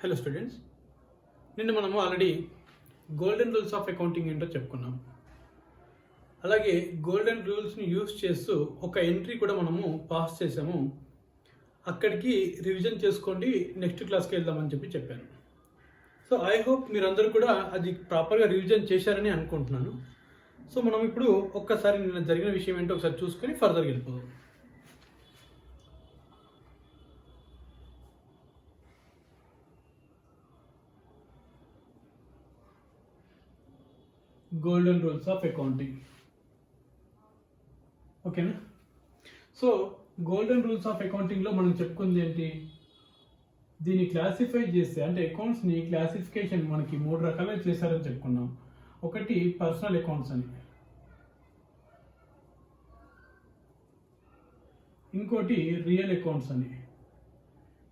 Hello students, నిన్న మనము already golden rules of accounting ఏంటో చెప్పుకున్నాం. అలాగే గోల్డెన్ రూల్స్ని యూస్ చేస్తూ ఒక ఎంట్రీ కూడా మనము పాస్ చేసాము. అక్కడికి రివిజన్ చేసుకోండి, నెక్స్ట్ క్లాస్కి వెళ్దామని చెప్పాను. సో ఐ హోప్ మీరందరూ కూడా అది ప్రాపర్గా రివిజన్ చేశారని అనుకుంటున్నాను. సో మనం ఇప్పుడు ఒక్కసారి నిన్న జరిగిన విషయం ఏంటో ఒకసారి చూసుకొని ఫర్దర్గా వెళ్ళిపోదాం. గోల్డెన్ రూల్స్ ఆఫ్ అకౌంటింగ్, ఓకేనా? సో గోల్డెన్ రూల్స్ ఆఫ్ అకౌంటింగ్లో మనం చెప్పుకుంది ఏంటి? దీన్ని క్లాసిఫై చేస్తే అంటే అకౌంట్స్ని క్లాసిఫికేషన్ మనకి 3 రకాలుగా చేశారని చెప్పుకున్నాం. ఒకటి పర్సనల్ అకౌంట్స్ అని, ఇంకోటి రియల్ అకౌంట్స్ అని,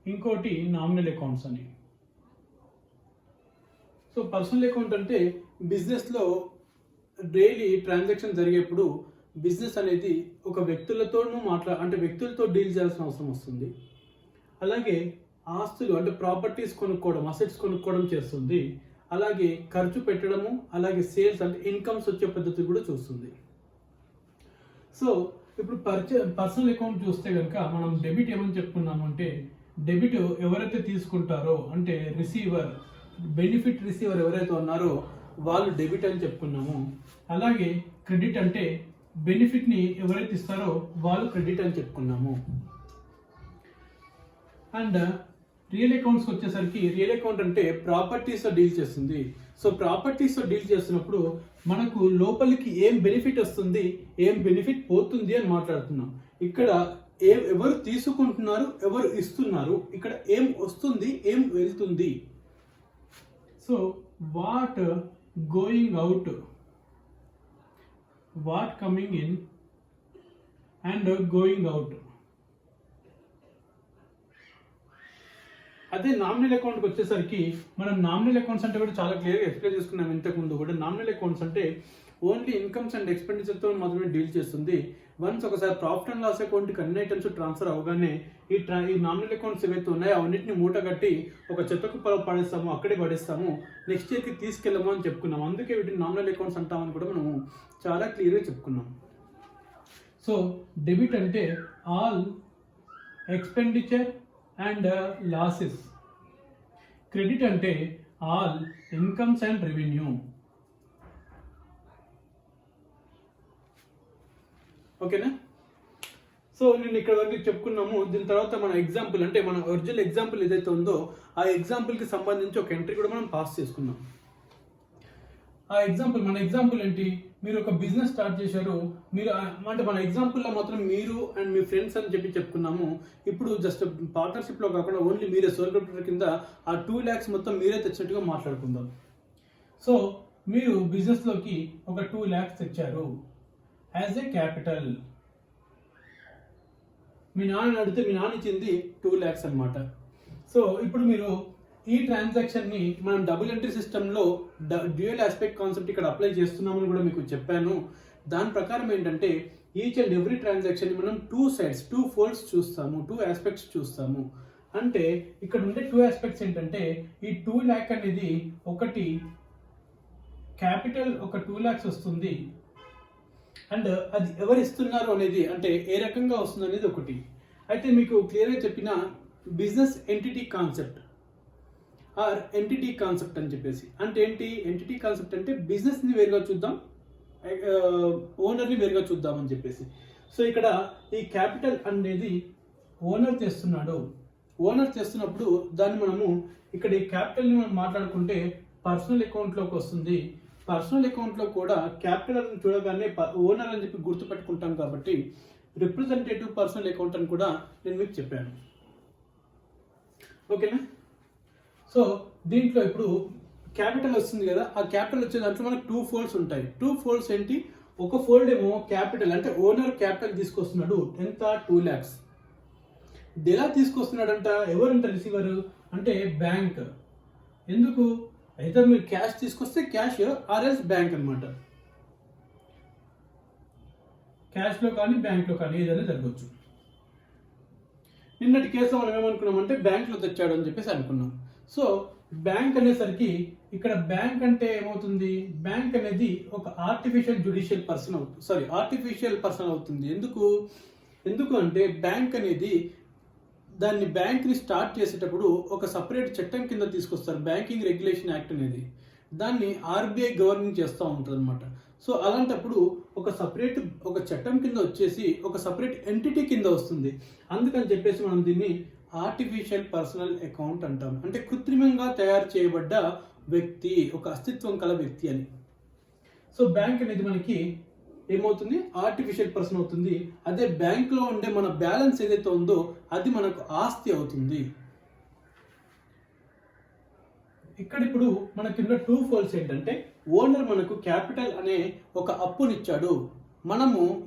ఇంకోటి నామినల్ అకౌంట్స్ అని. సో పర్సనల్ అకౌంట్ అంటే బిజినెస్లో డైలీ ట్రాన్సాక్షన్ జరిగేప్పుడు బిజినెస్ అనేది ఒక వ్యక్తులతోనూ అంటే వ్యక్తులతో డీల్ చేయాల్సిన అవసరం వస్తుంది. అలాగే ఆస్తులు అంటే ప్రాపర్టీస్ కొనుక్కోవడం, అసెట్స్ కొనుక్కోవడం చేస్తుంది. అలాగే ఖర్చు పెట్టడము, అలాగే సేల్స్ అంటే ఇన్కమ్స్ వచ్చే పద్ధతి కూడా చూస్తుంది. సో ఇప్పుడు పర్సనల్ అకౌంట్ చూస్తే కనుక మనం డెబిట్ ఏమని చెప్పుకున్నాము అంటే, డెబిట్ ఎవరైతే తీసుకుంటారో అంటే రిసీవర్, బెనిఫిట్ రిసీవర్ ఎవరైతే ఉన్నారో వాళ్ళు డెబిట్ అని చెప్పుకున్నాము. అలాగే క్రెడిట్ అంటే బెనిఫిట్ని ఎవరైతే ఇస్తారో వాళ్ళు క్రెడిట్ అని చెప్పుకున్నాము. అండ్ రియల్ అకౌంట్స్కి వచ్చేసరికి రియల్ అకౌంట్ అంటే ప్రాపర్టీస్తో డీల్ చేస్తుంది. సో ప్రాపర్టీస్తో డీల్ చేస్తున్నప్పుడు మనకు లోపలికి ఏం బెనిఫిట్ వస్తుంది, ఏం బెనిఫిట్ పోతుంది అని మాట్లాడుతున్నాం. ఇక్కడ ఎవరు తీసుకుంటున్నారు, ఎవరు ఇస్తున్నారు, ఇక్కడ ఏం వస్తుంది, ఏం వెళ్తుంది. So what going out, what coming in and going out. అదే నామినల్ అకౌంట్కి వచ్చేసరికి మనం నామినల్ అకౌంట్స్ అంటే కూడా చాలా క్లియర్గా ఎక్స్ప్లెయిన్ చేసుకున్నాం ఇంతకుముందు కూడా. నామినల్ అకౌంట్స్ అంటే ఓన్లీ ఇన్కమ్స్ అండ్ ఎక్స్పెండిచర్తో మాత్రమే డీల్ చేస్తుంది. వన్స్ ఒకసారి ప్రాఫిట్ అండ్ లాస్ అకౌంట్కి అన్ని ఐటమ్స్ ట్రాన్స్ఫర్ అవగానే ఈ నామినల్ అకౌంట్స్ ఏవైతే ఉన్నాయో అవన్నింటిని మూట కట్టి ఒక చెత్తకు పడేస్తాము, అక్కడే పడేస్తాము, నెక్స్ట్ ఇయర్కి తీసుకెళ్ళము అని చెప్పుకున్నాం. అందుకే వీటిని నామినల్ అకౌంట్స్ అంటామని కూడా మనము చాలా క్లియర్గా చెప్పుకున్నాం. సో డెబిట్ అంటే all expenditure and losses. Credit అంటే ఆల్ ఇన్కమ్స్ అండ్ రెవెన్యూ. ఓకేనా? సో నేను ఇక్కడ వరకు చెప్పుకున్నాము. దీని తర్వాత మన ఎగ్జాంపుల్ అంటే మన ఒరిజినల్ ఎగ్జాంపుల్ ఏదైతే ఉందో ఆ ఎగ్జాంపుల్కి సంబంధించి ఒక ఎంట్రీ కూడా మనం పాస్ చేసుకున్నాం. ఆ ఎగ్జాంపుల్, మన ఎగ్జాంపుల్ ఏంటి? మీరు ఒక బిజినెస్ స్టార్ట్ చేశారు. మీరు అంటే మన ఎగ్జాంపుల్లో మాత్రం మీరు అండ్ మీ ఫ్రెండ్స్ అని చెప్పుకున్నాము. ఇప్పుడు జస్ట్ పార్ట్నర్షిప్లో కాకుండా ఓన్లీ మీరే సోల్ ప్రొప్రైటర్ కింద ఆ 2 lakhs మొత్తం మీరే తెచ్చినట్టుగా మాట్లాడుకుందాం. సో మీరు బిజినెస్లోకి ఒక 2 lakhs తెచ్చారు యాజ్ ఏ క్యాపిటల్. మీ నాన్న అడిగితే మీ నాన్న ఇచ్చింది 2 lakhs అనమాట. సో ఇప్పుడు మీరు ఈ ట్రాన్సాక్షన్ని మనం డబుల్ ఎంట్రీ సిస్టంలో డ్యూయల్ ఆస్పెక్ట్ కాన్సెప్ట్ ఇక్కడ అప్లై చేస్తున్నామని కూడా మీకు చెప్పాను. దాని ప్రకారం ఏంటంటే ఈచ్ అండ్ ఎవ్రీ ట్రాన్సాక్షన్ మనం 2 sides, 2 folds చూస్తాము, 2 aspects చూస్తాము. అంటే ఇక్కడ ఉండే 2 aspects ఏంటంటే ఈ 2 lakh అనేది ఒకటి క్యాపిటల్, ఒక 2 lakhs వస్తుంది. అండ్ అది ఎవరు ఇస్తున్నారు అనేది అంటే ఏ రకంగా వస్తుంది అనేది ఒకటి. అయితే మీకు క్లియర్గా చెప్పిన business entity concept or entity concept అని చెప్పేసి అంటే ఏంటి? ఎంటిటీ కాన్సెప్ట్ అంటే బిజినెస్ని వేరుగా చూద్దాం, ఓనర్ని వేరుగా చూద్దాం అని చెప్పేసి. సో ఇక్కడ ఈ క్యాపిటల్ అనేది ఓనర్ చేస్తున్నాడు. ఓనర్ చేస్తున్నప్పుడు దాన్ని మనము ఇక్కడ ఈ క్యాపిటల్ని మనం మాట్లాడుకుంటే పర్సనల్ అకౌంట్లోకి వస్తుంది. పర్సనల్ అకౌంట్లో కూడా క్యాపిటల్ చూడగానే ఓనర్ అని చెప్పి గుర్తుపెట్టుకుంటాం కాబట్టి రిప్రజెంటేటివ్ పర్సనల్ అకౌంట్ అని కూడా నేను మీకు చెప్పాను. ఓకేనా? సో దీంట్లో ఇప్పుడు క్యాపిటల్ వస్తుంది కదా, ఆ క్యాపిటల్ వచ్చే దాంట్లో మనకు 2 folds ఉంటాయి. 2 folds ఏంటి? ఒక ఫోల్డ్ ఏమో క్యాపిటల్ అంటే ఓనర్ క్యాపిటల్ తీసుకొస్తున్నాడు. ఎంత? 2 lakhs. ఎలా తీసుకొస్తున్నాడంట? ఎవరంట రిసీవర్ అంటే బ్యాంక్. ఎందుకు? అయితే మీరు క్యాష్ తీసుకొస్తే క్యాష్ ఆర్ఎల్స్ బ్యాంక్ అనమాట. క్యాష్లో కానీ బ్యాంక్లో కానీ ఏదైనా జరగవచ్చు. నిన్నటి కేసులో మనం ఏమనుకున్నామంటే బ్యాంక్లో తెచ్చాడు అని చెప్పేసి అనుకున్నాం. సో బ్యాంక్ అనేసరికి ఇక్కడ బ్యాంక్ అంటే ఏమవుతుంది, బ్యాంక్ అనేది ఒక ఆర్టిఫిషియల్ పర్సన్ అవుతుంది. ఎందుకు అంటే బ్యాంక్ అనేది దాన్ని బ్యాంక్ని స్టార్ట్ చేసేటప్పుడు ఒక సపరేట్ చట్టం కింద తీసుకొస్తారు, బ్యాంకింగ్ రెగ్యులేషన్ యాక్ట్ అనేది. దాన్ని ఆర్బీఐ గవర్నింగ్ చేస్తూ ఉంటుంది అనమాట. సో అలాంటప్పుడు ఒక చట్టం కింద వచ్చేసి ఒక సపరేట్ ఎంటిటీ కింద వస్తుంది. అందుకని చెప్పేసి మనం దీన్ని ఆర్టిఫిషియల్ పర్సనల్ అకౌంట్ అంటాం. అంటే కృత్రిమంగా తయారు చేయబడ్డ వ్యక్తి, ఒక అస్తిత్వం కల వ్యక్తి అని. సో బ్యాంక్ అనేది మనకి ఏమవుతుంది, ఆర్టిఫిషియల్ పర్సన్ అవుతుంది. అదే బ్యాంక్లో ఉండే మన బ్యాలెన్స్ ఏదైతే ఉందో అది మనకు ఆస్తి అవుతుంది. ఇక్కడ ఇప్పుడు మనకున్న టూ ఫోల్స్ ఏంటంటే, ఓనర్ మనకు క్యాపిటల్ అనే ఒక అప్పునిచ్చాడు.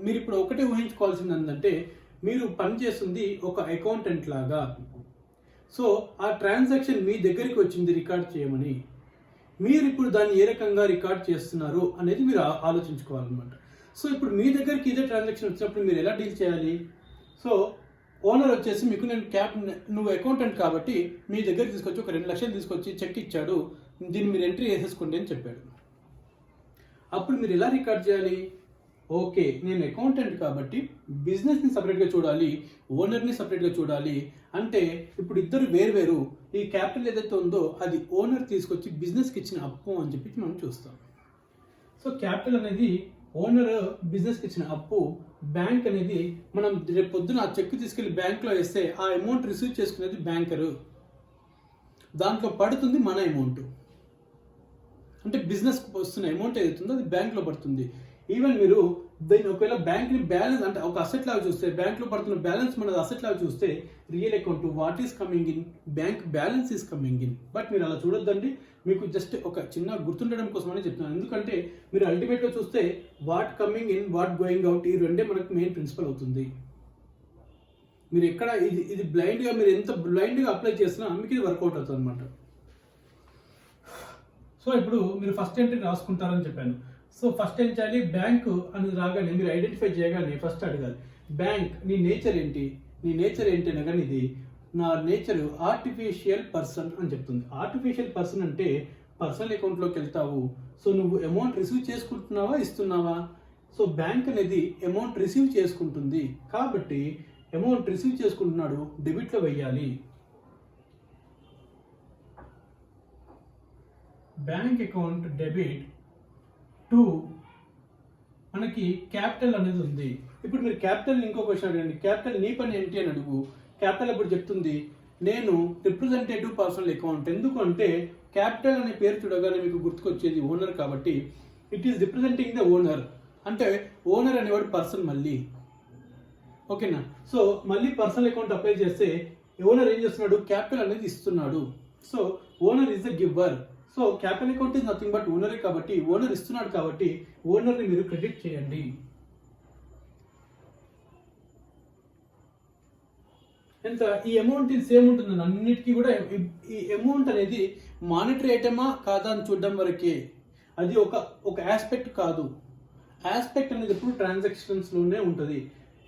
మీరు ఇప్పుడు ఒకటే ఊహించుకోవాల్సింది ఏంటంటే, మీరు పనిచేస్తుంది ఒక అకౌంటెంట్ లాగా. సో ఆ ట్రాన్సాక్షన్ మీ దగ్గరికి వచ్చింది రికార్డ్ చేయమని. మీరు ఇప్పుడు దాన్ని ఏ రకంగా రికార్డ్ చేస్తున్నారు అనేది మీరు ఆలోచించుకోవాలన్నమాట. సో ఇప్పుడు మీ దగ్గరికి ఇదే ట్రాన్సాక్షన్ వచ్చినప్పుడు మీరు ఎలా డీల్ చేయాలి? సో ఓనర్ వచ్చేసి మీకు నువ్వు అకౌంటెంట్ కాబట్టి మీ దగ్గర తీసుకొచ్చి ఒక 2 లక్షలు తీసుకొచ్చి చెక్ ఇచ్చాడు, దీన్ని మీరు ఎంట్రీ చేసేసుకోండి అని చెప్పాడు. అప్పుడు మీరు ఎలా రికార్డ్ చేయాలి? ఓకే, నేను అకౌంటెంట్ కాబట్టి బిజినెస్ని సపరేట్గా చూడాలి, ఓనర్ని సపరేట్గా చూడాలి. అంటే ఇప్పుడు ఇద్దరు వేరు. ఈ క్యాపిటల్ ఏదైతే ఉందో అది ఓనర్ తీసుకొచ్చి బిజినెస్కి ఇచ్చిన అప్పు అని చెప్పి మనం చూస్తాం. సో క్యాపిటల్ అనేది ఓనర్ బిజినెస్కి ఇచ్చిన అప్పు, బ్యాంక్ అనేది మనం రేపు పొద్దున ఆ చెక్ తీసుకెళ్లి బ్యాంక్లో వేస్తే ఆ అమౌంట్ రిసీవ్ చేసుకునేది బ్యాంకరు, దాంట్లో పడుతుంది మన అమౌంట్. అంటే బిజినెస్కి వస్తున్న అమౌంట్ ఏదైతుందో అది బ్యాంక్లో పడుతుంది. ఈవెన్ మీరు దీన్ని ఒకవేళ బ్యాంక్ని బ్యాలెన్స్ అంటే ఒక అసెట్ లాగా చూస్తే, బ్యాంక్లో పడుతున్న బ్యాలెన్స్ మనది అసెట్ లాగా చూస్తే, real account what is coming in, bank balance is coming in. But మీరు అలా చూడొద్దండి, మీకు జస్ట్ ఒక చిన్న గుర్తుండడం కోసమని చెప్తున్నాను. ఎందుకంటే మీరు అల్టిమేట్గా చూస్తే what coming in, what going out, ఈ రెండే మనకు మెయిన్ ప్రిన్సిపల్ అవుతుంది. మీరు ఎక్కడ ఇది బ్లైండ్గా మీరు ఎంత బ్లైండ్గా అప్లై చేసినా మీకు ఇది వర్కౌట్ అవుతుంది అనమాట. సో ఇప్పుడు మీరు ఫస్ట్ ఎంట్రీ రాసుకుంటారని చెప్పాను. సో ఫస్ట్ ఏం చేయాలి, బ్యాంక్ అనేది రాగానే మీరు ఐడెంటిఫై చేయగానే ఫస్ట్ అడగాలి, బ్యాంక్ నీ నేచర్ ఏంటి అనగానే ఇది నా నేచర్ ఆర్టిఫిషియల్ పర్సన్ అని చెప్తుంది. ఆర్టిఫిషియల్ పర్సన్ అంటే పర్సనల్ అకౌంట్లోకి వెళ్తావు. సో నువ్వు అమౌంట్ రిసీవ్ చేసుకుంటున్నావా, ఇస్తున్నావా? సో బ్యాంక్ అనేది అమౌంట్ రిసీవ్ చేసుకుంటుంది కాబట్టి అమౌంట్ రిసీవ్ చేసుకుంటున్నాడు, డెబిట్లో వెయ్యాలి. బ్యాంక్ అకౌంట్ డెబిట్ టు మనకి క్యాపిటల్ అనేది ఉంది. ఇప్పుడు మీరు క్యాపిటల్ ఇంకో క్వశ్చన్ అడగండి, క్యాపిటల్ నీ పని ఏంటి అని అడుగు. క్యాపిటల్ ఇప్పుడు చెప్తుంది నేను రిప్రజెంటేటివ్ పర్సనల్ అకౌంట్. ఎందుకు అంటే క్యాపిటల్ అనే పేరు చూడగానే మీకు గుర్తుకొచ్చేది ఓనర్ కాబట్టి it is representing the owner. అంటే ఓనర్ అనేవాడు పర్సన్ మళ్ళీ, ఓకేనా? సో మళ్ళీ పర్సనల్ అకౌంట్ అప్లై చేస్తే ఓనర్ ఏం చేస్తున్నాడు, క్యాపిటల్ అనేది ఇస్తున్నాడు. So owner is the giver. So capital account is nothing but ఓనరే కాబట్టి, ఓనర్ ఇస్తున్నాడు కాబట్టి ఓనర్ని మీరు క్రెడిట్ చేయండి. ఎంత ఈ అమౌంట్ సేమ్ ఉంటుంది అన్నిటికీ కూడా. ఈ అమౌంట్ అనేది మానిటరీ ఐటమా కాదా అని చూడడం వరకే, అది ఒక ఆస్పెక్ట్ కాదు. ఆస్పెక్ట్ అనేది ఎప్పుడు ట్రాన్సాక్షన్స్లోనే ఉంటుంది.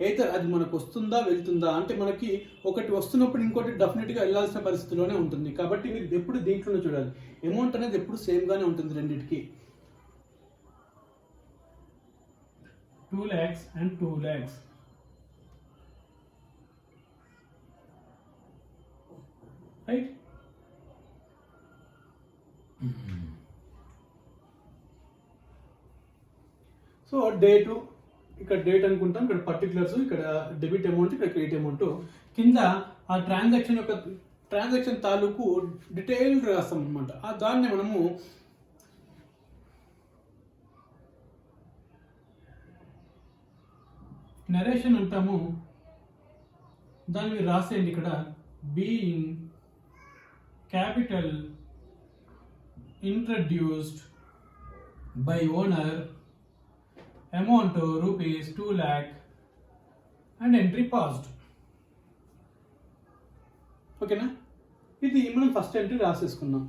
అయితే అది మనకు వస్తుందా వెళ్తుందా అంటే మనకి ఒకటి వస్తున్నప్పుడు ఇంకోటి డెఫినెట్గా వెళ్ళాల్సిన పరిస్థితిలోనే ఉంటుంది. కాబట్టి మీరు ఎప్పుడు దీంట్లోనే చూడాలి, అమౌంట్ అనేది ఎప్పుడు సేమ్గానే ఉంటుంది రెండింటికి. 2 lakhs and 2 lakhs. Right? So date, ఇక్కడ డేట్ అనుకుంటాం, ఇక్కడ పర్టికులర్స్, ఇక్కడ డెబిట్ అమౌంట్, ఇక్కడ క్రెడిట్ అమౌంట్, కింద ఆ ట్రాన్సాక్షన్ తాలూకు డీటెయిల్డ్ రాస్తాం అనమాట. దాన్ని మనము నరేషన్ అంటాము. దాన్ని మీరు రాసేయండి ఇక్కడ, being capital introduced by owner, amount rupees 2 lakh and entry passed. ఓకేనా? ఇది మనం ఫస్ట్ ఎంట్రీ రాసేసుకున్నాం.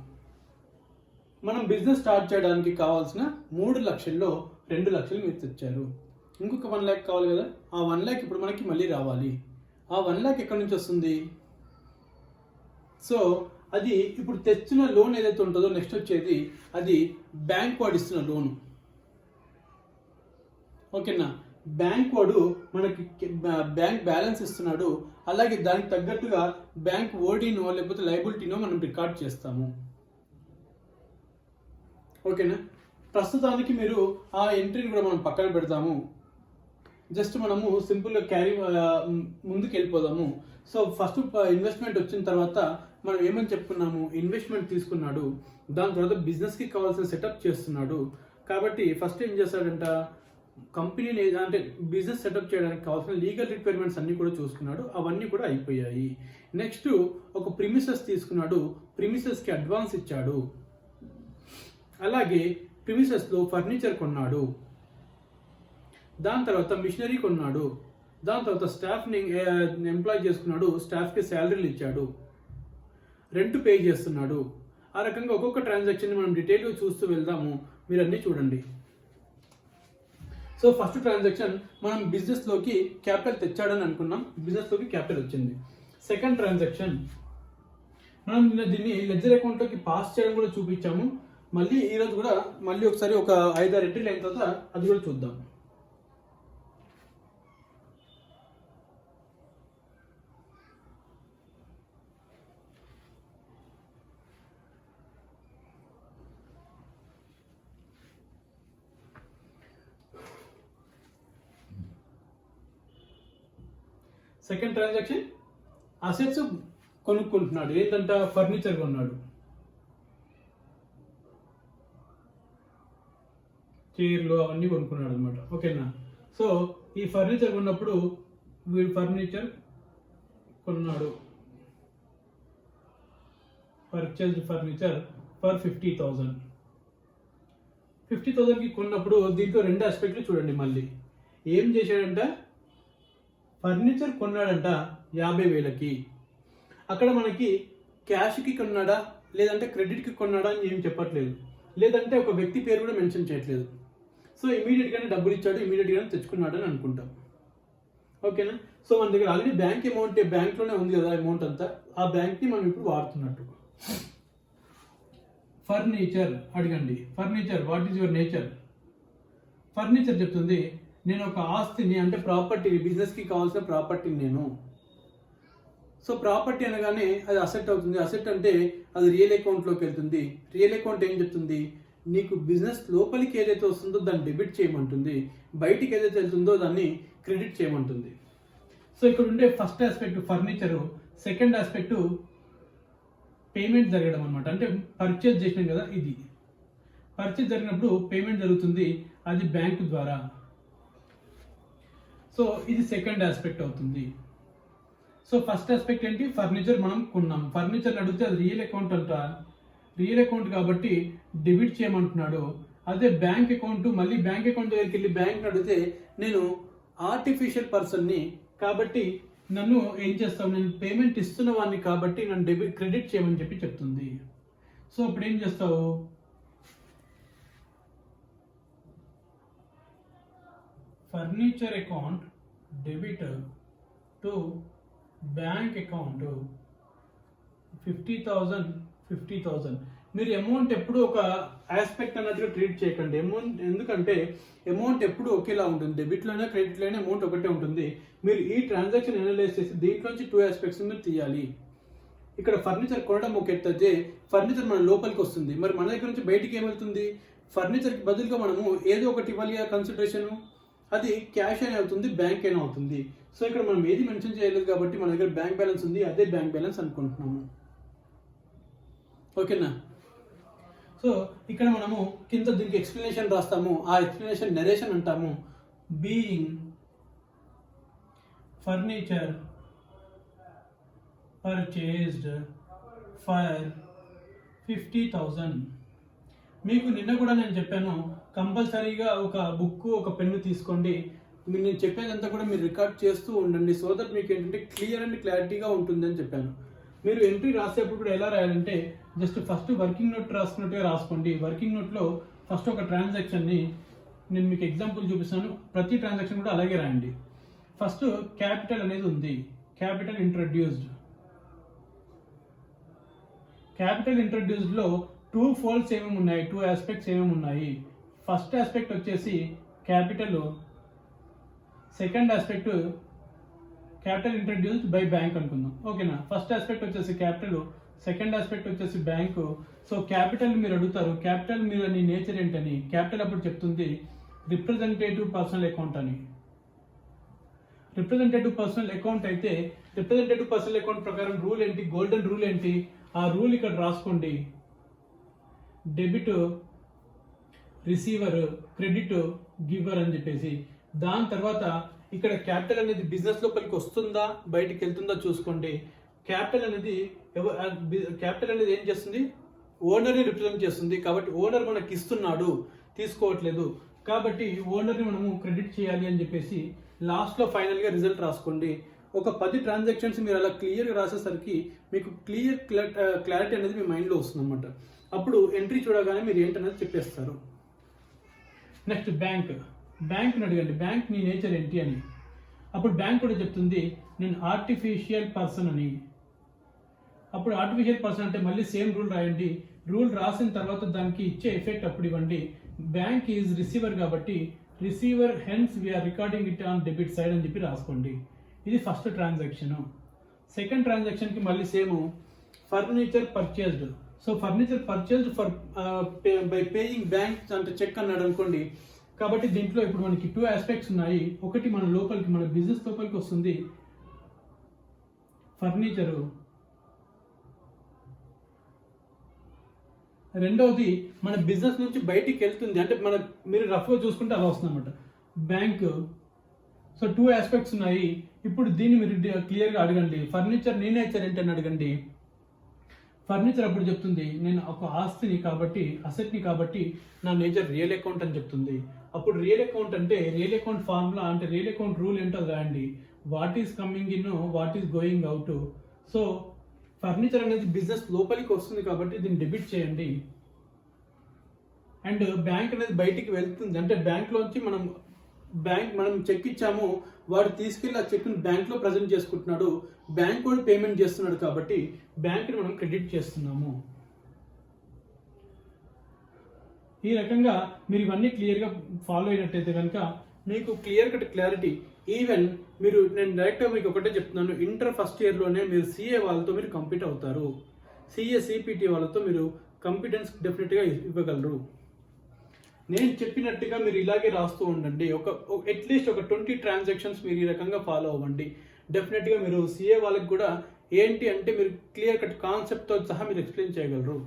మనం బిజినెస్ స్టార్ట్ చేయడానికి కావాల్సిన 3 లక్షల్లో 2 లక్షలు మీరు తెచ్చారు. ఇంకొక 1 lakh కావాలి కదా, ఆ 1 lakh ఇప్పుడు మనకి మళ్ళీ రావాలి. ఆ 1 lakh ఎక్కడి నుంచి వస్తుంది? సో అది ఇప్పుడు తెచ్చిన లోన్ ఏదైతే ఉంటుందో నెక్స్ట్ వచ్చేది అది బ్యాంక్ వాడు ఇస్తున్న లోను. ఓకేనా, బ్యాంక్ వాడు మనకి బ్యాంక్ బ్యాలెన్స్ ఇస్తున్నాడు, అలాగే దానికి తగ్గట్టుగా బ్యాంక్ ఓడీనో లేకపోతే లైబిలిటీనో మనం రికార్డ్ చేస్తాము. ఓకేనా, ప్రస్తుతానికి మీరు ఆ ఎంట్రీని కూడా మనం పక్కన పెడతాము. జస్ట్ మనము సింపుల్గా ముందుకు వెళ్ళిపోదాము. సో ఫస్ట్ ఇన్వెస్ట్మెంట్ వచ్చిన తర్వాత మనం ఏమని చెప్పుకున్నాము, ఇన్వెస్ట్మెంట్ తీసుకున్నాడు, దాని తర్వాత బిజినెస్కి కావాల్సిన సెటప్ చేస్తున్నాడు. కాబట్టి ఫస్ట్ ఏం చేస్తాడంట, కంపెనీని అంటే బిజినెస్ సెటప్ చేయడానికి కావాల్సిన లీగల్ రిక్వైర్మెంట్స్ అన్నీ కూడా చూసుకున్నాడు, అవన్నీ కూడా అయిపోయాయి. నెక్స్ట్ ఒక ప్రిమిసెస్ తీసుకున్నాడు, ప్రిమిసెస్కి అడ్వాన్స్ ఇచ్చాడు, అలాగే ప్రిమిసెస్లో ఫర్నిచర్ కొన్నాడు, దాని తర్వాత మిషనరీ కొన్నాడు, దాని తర్వాత స్టాఫ్ని ఎంప్లాయ్ చేసుకున్నాడు, స్టాఫ్కి శాలరీలు ఇచ్చాడు, రెంట్ పే చేస్తున్నాడు. ఆ రకంగా ఒక్కొక్క ట్రాన్సాక్షన్ మనం డీటెయిల్గా చూస్తూ వెళ్దాము, మీరు అన్నీ చూడండి. సో ఫస్ట్ ట్రాన్సాక్షన్ మనం బిజినెస్లోకి క్యాపిటల్ తెచ్చాడని అనుకున్నాం, బిజినెస్లోకి క్యాపిటల్ వచ్చింది. సెకండ్ ట్రాన్సాక్షన్ మనం దీన్ని లెడ్జర్ అకౌంట్లోకి పాస్ చేయడం కూడా చూపించాము. మళ్ళీ ఈరోజు కూడా మళ్ళీ ఒకసారి ఒక 5-6 ఎంట్రీలు అయిన తర్వాత అది కూడా చూద్దాం. సెకండ్ ట్రాన్సాక్షన్ అసెట్స్ కొనుక్కుంటున్నాడు, ఏంటంట ఫర్నిచర్ కొన్నాడు, చైర్లు అవన్నీ కొనుక్కున్నాడు అనమాట. ఓకేనా, సో ఈ ఫర్నిచర్ కొన్నప్పుడు వీడు ఫర్నిచర్ కొన్నాడు, పర్చేజ్డ్ ఫర్నిచర్ ఫర్ 50,000. 50,000కి కొన్నప్పుడు దీంట్లో 2 ఆస్పెక్ట్లు చూడండి. మళ్ళీ ఏం చేశాడంట, ఫర్నిచర్ కొన్నాడంట 50,000కి. అక్కడ మనకి క్యాష్కి కొన్నాడా లేదంటే క్రెడిట్కి కొన్నాడా అని ఏం చెప్పట్లేదు, లేదంటే ఒక వ్యక్తి పేరు కూడా మెన్షన్ చేయట్లేదు. సో ఇమీడియట్గానే డబ్బులు ఇచ్చాడు, ఇమీడియట్గానే తెచ్చుకున్నాడు అని అనుకుంటాం. ఓకేనా, సో మన దగ్గర ఆల్రెడీ బ్యాంక్ అమౌంట్ బ్యాంక్లోనే ఉంది కదా అమౌంట్ అంతా, ఆ బ్యాంక్ని మనం ఇప్పుడు వాడుతున్నట్టు. ఫర్నిచర్ అడగండి, furniture what is your nature. Furniture చెప్తుంది నేను ఒక ఆస్తిని అంటే ప్రాపర్టీని, బిజినెస్కి కావాల్సిన ప్రాపర్టీని నేను. సో ప్రాపర్టీ అనగానే అది అసెట్ అవుతుంది. అసెట్ అంటే అది రియల్ అకౌంట్లోకి వెళ్తుంది. రియల్ అకౌంట్ ఏం చెప్తుంది, నీకు బిజినెస్ లోపలికి ఏదైతే వస్తుందో దాన్ని డెబిట్ చేయమంటుంది, బయటికి ఏదైతే వెళ్తుందో దాన్ని క్రెడిట్ చేయమంటుంది. సో ఇక్కడ ఉండే first aspect furniture, second aspect payment జరగడం అనమాట. అంటే పర్చేజ్ చేసినాం కదా, ఇది పర్చేజ్ జరిగినప్పుడు పేమెంట్ జరుగుతుంది, అది బ్యాంకు ద్వారా. సో ఇది సెకండ్ ఆస్పెక్ట్ అవుతుంది. సో ఫస్ట్ ఆస్పెక్ట్ ఏంటి, ఫర్నిచర్ మనం కొన్నాం, ఫర్నిచర్ అడిగితే అది రియల్ అకౌంట్ అంట, రియల్ అకౌంట్ కాబట్టి డెబిట్ చేయమంటున్నాడు. అదే బ్యాంక్ అకౌంట్, మళ్ళీ బ్యాంక్ అకౌంట్ దగ్గరికి వెళ్ళి బ్యాంక్ అడిగితే నేను ఆర్టిఫిషియల్ పర్సన్ని కాబట్టి నన్ను ఏం చేస్తావు, నేను పేమెంట్ ఇస్తున్న వాడిని కాబట్టి నన్ను క్రెడిట్ చేయమని చెప్పి చెప్తుంది. సో అప్పుడు ఏం చేస్తావు, furniture account debit to bank account 50,000. మీరు అమౌంట్ ఎప్పుడు ఒక ఆస్పెక్ట్ అన్నట్టుగా ట్రీట్ చేయకండి. అమౌంట్ ఎందుకంటే అమౌంట్ ఎప్పుడు ఒకేలా ఉంటుంది, డెబిట్లోనే క్రెడిట్లోనే అమౌంట్ ఒకటే ఉంటుంది. మీరు ఈ ట్రాన్సాక్షన్ అనలైజ్ చేసి దీంట్లోంచి 2 ఆస్పెక్ట్స్ మీరు తీయాలి. ఇక్కడ ఫర్నిచర్ కొనడం ఒక ఎత్తు అయితే ఫర్నిచర్ మన లోపలికి వస్తుంది, మరి మన దగ్గర నుంచి బయటికి ఏమవుతుంది, ఫర్నిచర్కి బదులుగా మనము ఏదో ఒకటి ఇవ్వాలి కన్సిడరేషన్, అది క్యాష్ అయినా అవుతుంది, బ్యాంక్ అయినా అవుతుంది. సో ఇక్కడ మనం ఏది మెన్షన్ చేయలేదు కాబట్టి మన దగ్గర బ్యాంక్ బ్యాలెన్స్ ఉంది, అదే బ్యాంక్ బ్యాలెన్స్ అనుకుంటున్నాము. ఓకేనా, సో ఇక్కడ మనము కింద దీనికి ఎక్స్ప్లెనేషన్ రాస్తాము, ఆ ఎక్స్ప్లెనేషన్ నెరేషన్ అంటాము. Being furniture purchased for 50,000. మీకు నిన్న కూడా నేను చెప్పాను, కంపల్సరీగా ఒక బుక్ ఒక పెన్ను తీసుకోండి, నేను చెప్పేదంతా కూడా మీరు రికార్డ్ చేస్తూ ఉండండి, సో దట్ మీకు ఏంటంటే క్లియర్ అండ్ క్లారిటీగా ఉంటుంది అని చెప్పాను. మీరు ఎంట్రీ రాసేప్పుడు కూడా ఎలా రాయాలంటే జస్ట్ ఫస్ట్ వర్కింగ్ నోట్ రాసుకున్నట్టుగా రాసుకోండి. వర్కింగ్ నోట్లో ఫస్ట్ ఒక ట్రాన్సాక్షన్ని నేను మీకు ఎగ్జాంపుల్ చూపిస్తాను, ప్రతి ట్రాన్సాక్షన్ కూడా అలాగే రాయండి. ఫస్ట్ క్యాపిటల్ అనేది ఉంది, క్యాపిటల్ ఇంట్రడ్యూస్డ్, క్యాపిటల్ ఇంట్రడ్యూస్డ్ లో 2 ఫోల్డ్స్ ఏమేమి ఉన్నాయి, 2 ఆస్పెక్ట్స్ ఏమేమి ఉన్నాయి. ఫస్ట్ ఆస్పెక్ట్ వచ్చేసి capital, second aspect capital introduced by bank అనుకుందాం. ఓకేనా? ఫస్ట్ ఆస్పెక్ట్ వచ్చేసి క్యాపిటల్, సెకండ్ ఆస్పెక్ట్ వచ్చేసి బ్యాంకు. సో క్యాపిటల్ మీరు అడుగుతారు, క్యాపిటల్ మీరు నీ నేచర్ ఏంటని. క్యాపిటల్ అప్పుడు చెప్తుంది రిప్రజెంటేటివ్ పర్సనల్ అకౌంట్ అని. రిప్రజెంటేటివ్ పర్సనల్ అకౌంట్ అయితే రిప్రజెంటేటివ్ పర్సనల్ అకౌంట్ ప్రకారం రూల్ ఏంటి, గోల్డెన్ రూల్ ఏంటి, ఆ రూల్ ఇక్కడ రాసుకోండి. డెబిట్ రిసీవర్, క్రెడిట్ గివర్ అని చెప్పేసి. దాని తర్వాత ఇక్కడ క్యాపిటల్ అనేది బిజినెస్ లోపలికి వస్తుందా బయటికి వెళ్తుందా చూసుకోండి. క్యాపిటల్ అనేది ఏం చేస్తుంది, ఓనర్ని రిప్రజెంట్ చేస్తుంది. కాబట్టి ఓనర్ మనకి ఇస్తున్నాడు, తీసుకోవట్లేదు, కాబట్టి ఓనర్ని మనము క్రెడిట్ చేయాలి అని చెప్పేసి లాస్ట్లో ఫైనల్గా రిజల్ట్ రాసుకోండి. ఒక 10 ట్రాన్సాక్షన్స్ మీరు అలా క్లియర్గా రాసేసరికి మీకు క్లారిటీ అనేది మీ మైండ్లో వస్తుంది అనమాట. అప్పుడు ఎంట్రీ చూడగానే మీరు ఏంటనేది చెప్పేస్తారు. నెక్స్ట్ బ్యాంక్ని అడగండి, బ్యాంక్ నీ నేచర్ ఏంటి అని. అప్పుడు బ్యాంక్ కూడా చెప్తుంది నేను ఆర్టిఫిషియల్ పర్సన్ అని. అప్పుడు ఆర్టిఫిషియల్ పర్సన్ అంటే మళ్ళీ సేమ్ రూల్ రాయండి. రూల్ రాసిన తర్వాత దానికి ఇచ్చే ఎఫెక్ట్ అప్పుడు ఇవ్వండి. బ్యాంక్ ఈజ్ రిసీవర్ కాబట్టి receiver, hence we are recording it on debit side అని చెప్పి రాసుకోండి. ఇది ఫస్ట్ ట్రాన్సాక్షన్. సెకండ్ ట్రాన్సాక్షన్కి మళ్ళీ same furniture purchased. So furniture purchased for by paying bank అంటే చెక్ అన్నాడు అనుకోండి. కాబట్టి దీంట్లో ఇప్పుడు మనకి 2 ఆస్పెక్ట్స్ ఉన్నాయి. ఒకటి మన లోపలికి, మన బిజినెస్ లోపలికి వస్తుంది ఫర్నిచరు, రెండవది మన బిజినెస్ నుంచి బయటికి వెళ్తుంది, అంటే మీరు రఫ్గా చూసుకుంటే అలా వస్తుంది అనమాట బ్యాంక్. సో 2 ఆస్పెక్ట్స్ ఉన్నాయి. ఇప్పుడు దీన్ని మీరు క్లియర్గా అడగండి, ఫర్నిచర్ నీ నేచర్ ఏంటని అడగండి. ఫర్నిచర్ అప్పుడు చెప్తుంది నేను ఒక ఆస్తిని కాబట్టి, అసెట్ని కాబట్టి నా నేచర్ రియల్ అకౌంట్ అని చెప్తుంది. అప్పుడు రియల్ అకౌంట్ అంటే రియల్ అకౌంట్ ఫార్ములా అంటే రియల్ అకౌంట్ రూల్ ఏంటో రాయండి. What is coming in, what is going out. So furniture అనేది బిజినెస్ లోపలికి వస్తుంది కాబట్టి దీన్ని డెబిట్ చేయండి. అండ్ బ్యాంక్ అనేది బయటికి వెళ్తుంది అంటే బ్యాంక్లోంచి మనం చెక్ ఇచ్చాము, వాడు తీసుకెళ్ళి ఆ చెక్ని బ్యాంక్లో ప్రజెంట్ చేసుకుంటున్నాడు, బ్యాంక్ కూడా పేమెంట్ చేస్తున్నాడు కాబట్టి బ్యాంక్ని మనం క్రెడిట్ చేస్తున్నాము. ఈ రకంగా మీరు ఇవన్నీ క్లియర్గా ఫాలో అయినట్టయితే కనుక మీకు క్లియర్ కట్ క్లారిటీ. ఈవెన్ నేను డైరెక్ట్గా మీకు ఒకటే చెప్తున్నాను, ఇంటర్ ఫస్ట్ ఇయర్లోనే మీరు సిఏ వాళ్ళతో మీరు కంపీట్ అవుతారు. సిఏ సిపిటి వాళ్ళతో మీరు కాంపిటెన్స్ డెఫినెట్గా ఇవ్వగలరు. నేను చెప్పినట్టుగా మీరు ఇలాగే రాస్తూ ఉండండి. అట్లీస్ట్ ఒక 20 ట్రాన్సాక్షన్స్ మీరు ఈ రకంగా ఫాలో అవ్వండి. డెఫినెట్గా మీరు సిఏ వాళ్ళకి కూడా ఏంటి అంటే మీరు క్లియర్ కట్ కాన్సెప్ట్తో సహా మీరు ఎక్స్ప్లెయిన్ చేయగలరు.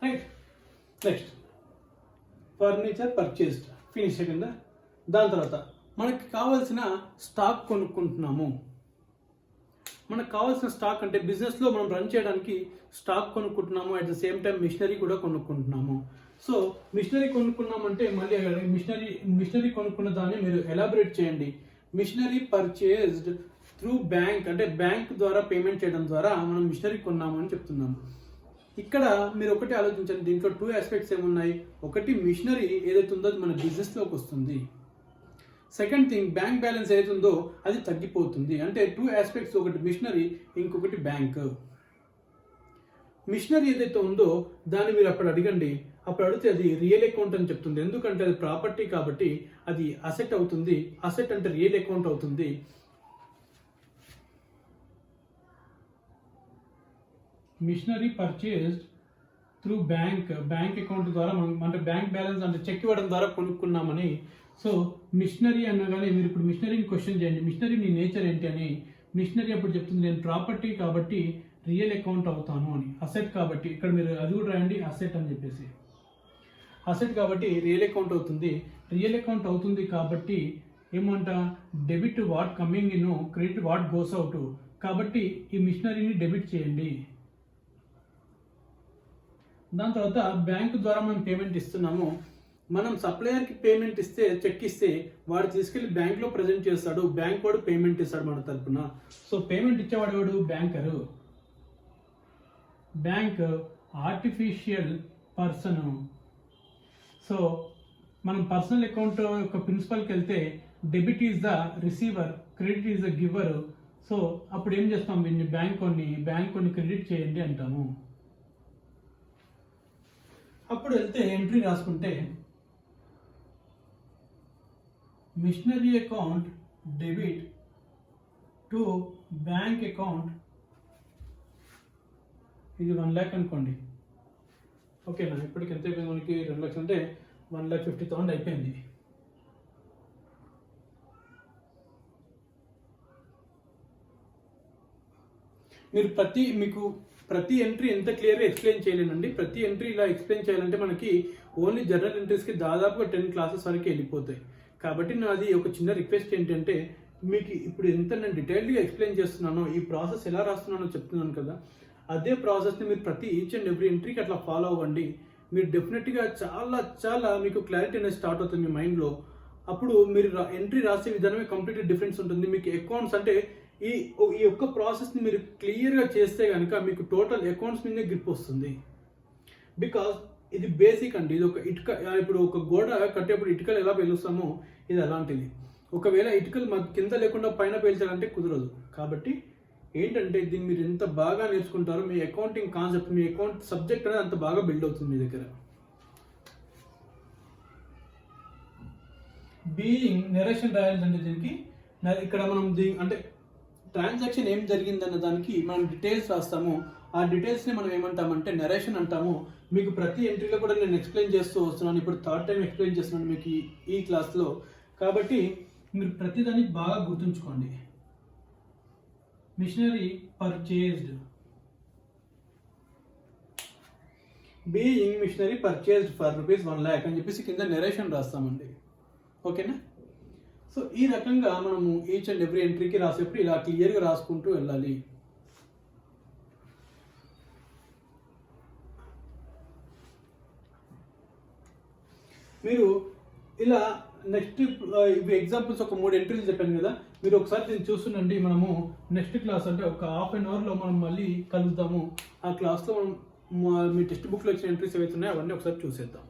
Right. Next furniture purchased finish అయిందా. దాని తర్వాత మనకి కావాల్సిన స్టాక్ కొనుక్కుంటున్నాము. మనకు కావాల్సిన స్టాక్ అంటే బిజినెస్లో మనం రన్ చేయడానికి స్టాక్ కొనుక్కుంటున్నాము, at the same time machinery కూడా కొనుక్కుంటున్నాము. సో మిషనరీ కొనుక్కున్నామంటే మళ్ళీ మిషనరీ కొనుక్కున్న దాన్ని మీరు ఎలాబరేట్ చేయండి. మిషనరీ పర్చేస్డ్ త్రూ బ్యాంక్ అంటే బ్యాంక్ ద్వారా పేమెంట్ చేయడం ద్వారా మనం మిషనరీ కొన్నాము అని చెప్తున్నాము. ఇక్కడ మీరు ఒకటి ఆలోచించండి, దీంట్లో 2 ఆస్పెక్ట్స్ ఏమున్నాయి. ఒకటి మిషనరీ ఏదైతే ఉందో అది మన బిజినెస్లోకి వస్తుంది. సెకండ్ థింగ్ బ్యాంక్ బ్యాలెన్స్ ఏదైతే ఉందో అది తగ్గిపోతుంది. అంటే 2 ఆస్పెక్ట్స్, ఒకటి మిషనరీ, ఇంకొకటి బ్యాంక్. మిషనరీ ఏదైతే ఉందో దాన్ని మీరు అప్పుడు అడగండి. అప్పుడు అడిగితే అది రియల్ అకౌంట్ అని చెప్తుంది. ఎందుకంటే అది ప్రాపర్టీ కాబట్టి అది అసెట్ అవుతుంది. అసెట్ అంటే రియల్ అకౌంట్ అవుతుంది. Machinery purchased through bank account ద్వారా అంటే బ్యాంక్ బ్యాలెన్స్ అంటే చెక్ ఇవ్వడం ద్వారా కొనుక్కున్నామని. సో మిషనరీ అనగానే మీరు ఇప్పుడు మిషనరీని క్వశ్చన్ చేయండి, మిషనరీ నీ నేచర్ ఏంటి అని. మిషనరీ అప్పుడు చెప్తుంది నేను ప్రాపర్టీ కాబట్టి రియల్ అకౌంట్ అవుతాను అని. అసెట్ కాబట్టి ఇక్కడ మీరు అది కూడా రాయండి, అసెట్ అని చెప్పేసి. అసెట్ కాబట్టి రియల్ అకౌంట్ అవుతుంది. రియల్ అకౌంట్ అవుతుంది కాబట్టి ఏమంట, debit what coming in, credit what goes out. కాబట్టి ఈ మిషనరీని డెబిట్ చేయండి. దాని తర్వాత బ్యాంకు ద్వారా మనం పేమెంట్ ఇస్తున్నాము. మనం సప్లయర్కి పేమెంట్ ఇస్తే, చెక్ ఇస్తే వాడు తీసుకెళ్లి బ్యాంక్లో ప్రజెంట్ చేస్తాడు, బ్యాంక్ వాడు పేమెంట్ ఇస్తాడు మన తరపున. సో పేమెంట్ ఇచ్చేవాడు ఎవడు, banker. Bank artificial person. So మనం పర్సనల్ అకౌంట్ యొక్క ప్రిన్సిపల్కి వెళ్తే debit is the receiver, credit is the giver. So అప్పుడు ఏం చేస్తాం, దీన్ని బ్యాంక్ కొన్ని క్రెడిట్ చేయండి అంటాము. అప్పుడు వెళ్తే ఎంట్రీ రాసుకుంటే machinery account debit to bank account, ఇది 1 lakh అనుకోండి. ఓకేనా, ఇప్పటికి ఎంత అయిపోయింది మనకి, 2 lakhs అంటే 1,50,000 అయిపోయింది. మీరు ప్రతి ఎంట్రీ ఎంత క్లియర్గా ఎక్స్ప్లెయిన్ చేయలేనండి. ప్రతి ఎంట్రీ ఇలా ఎక్స్ప్లెయిన్ చేయాలంటే మనకి ఓన్లీ జనరల్ ఎంట్రీస్కి దాదాపుగా 10 classes వరకు వెళ్ళిపోతాయి. కాబట్టి నాది ఒక చిన్న రిక్వెస్ట్ ఏంటంటే, మీకు ఇప్పుడు ఎంత నేను డీటెయిల్డ్గా ఎక్స్ప్లెయిన్ చేస్తున్నానో, ఈ ప్రాసెస్ ఎలా రాస్తున్నానో చెప్తున్నాను కదా, అదే ప్రాసెస్ని మీరు ప్రతి ఈచ్ అండ్ ఎవ్రీ ఎంట్రీకి అట్లా ఫాలో అవ్వండి. మీరు డెఫినెట్గా చాలా చాలా మీకు క్లారిటీ అనేది స్టార్ట్ అవుతుంది మీ మైండ్లో. అప్పుడు మీరు ఎంట్రీ రాసే విధానమే కంప్లీట్లీ డిఫరెన్స్ ఉంటుంది. మీకు అకౌంట్స్ అంటే ఈ యొక్క ప్రాసెస్ని మీరు క్లియర్గా చేస్తే కనుక మీకు టోటల్ అకౌంట్స్ మీదే గ్రిప్ వస్తుంది. బికాజ్ ఇది బేసిక్ అండి. ఇది ఒక ఇటుక, ఇప్పుడు ఒక గోడ కట్టేప్పుడు ఇటుకలు ఎలా పేలుస్తామో ఇది అలాంటిది. ఒకవేళ ఇటుకలు కింద లేకుండా పైన పేల్చాలంటే కుదరదు. కాబట్టి ఏంటంటే దీన్ని మీరు ఎంత బాగా నేర్చుకుంటారో మీ అకౌంటింగ్ కాన్సెప్ట్, మీ అకౌంట్ సబ్జెక్ట్ అనేది అంత బాగా బిల్డ్ అవుతుంది మీ దగ్గర. బీయింగ్ నెరేషన్ రాయాలంటే దీనికి ఇక్కడ మనం అంటే ట్రాన్సాక్షన్ ఏం జరిగిందన్న దానికి మనం డీటెయిల్స్ రాస్తాము. ఆ డీటెయిల్స్ని మనం ఏమంటామంటే నెరేషన్ అంటాము. మీకు ప్రతి ఎంట్రీలో కూడా నేను ఎక్స్ప్లెయిన్ చేస్తూ వస్తున్నాను. ఇప్పుడు 3rd time ఎక్స్ప్లెయిన్ చేస్తున్నాను మీకు ఈ క్లాస్లో. కాబట్టి మీరు ప్రతిదాన్ని బాగా గుర్తుంచుకోండి. Machinery purchased, being machinery purchased for ₹1 lakh అని చెప్పేసి కింద నెరేషన్ రాస్తామండి. ఓకేనా? సో ఈ రకంగా మనము ఈచ్ అండ్ ఎవ్రీ ఎంట్రీకి రాసేప్పుడు ఇలా క్లియర్గా రాసుకుంటూ వెళ్ళాలి. మీరు ఇలా నెక్స్ట్ ఇవి ఎగ్జాంపుల్స్ ఒక 3 ఎంట్రీలు చెప్పాను కదా, మీరు ఒకసారి దీన్ని చూస్తుండండి. మనము నెక్స్ట్ క్లాస్ అంటే ఒక ½ an hourలో మనం మళ్ళీ కలుద్దాము. ఆ క్లాస్లో మనం మీ టెక్స్ట్ బుక్లో వచ్చిన ఎంట్రీస్ ఏవైతే ఉన్నాయో అవన్నీ ఒకసారి చూసేద్దాం.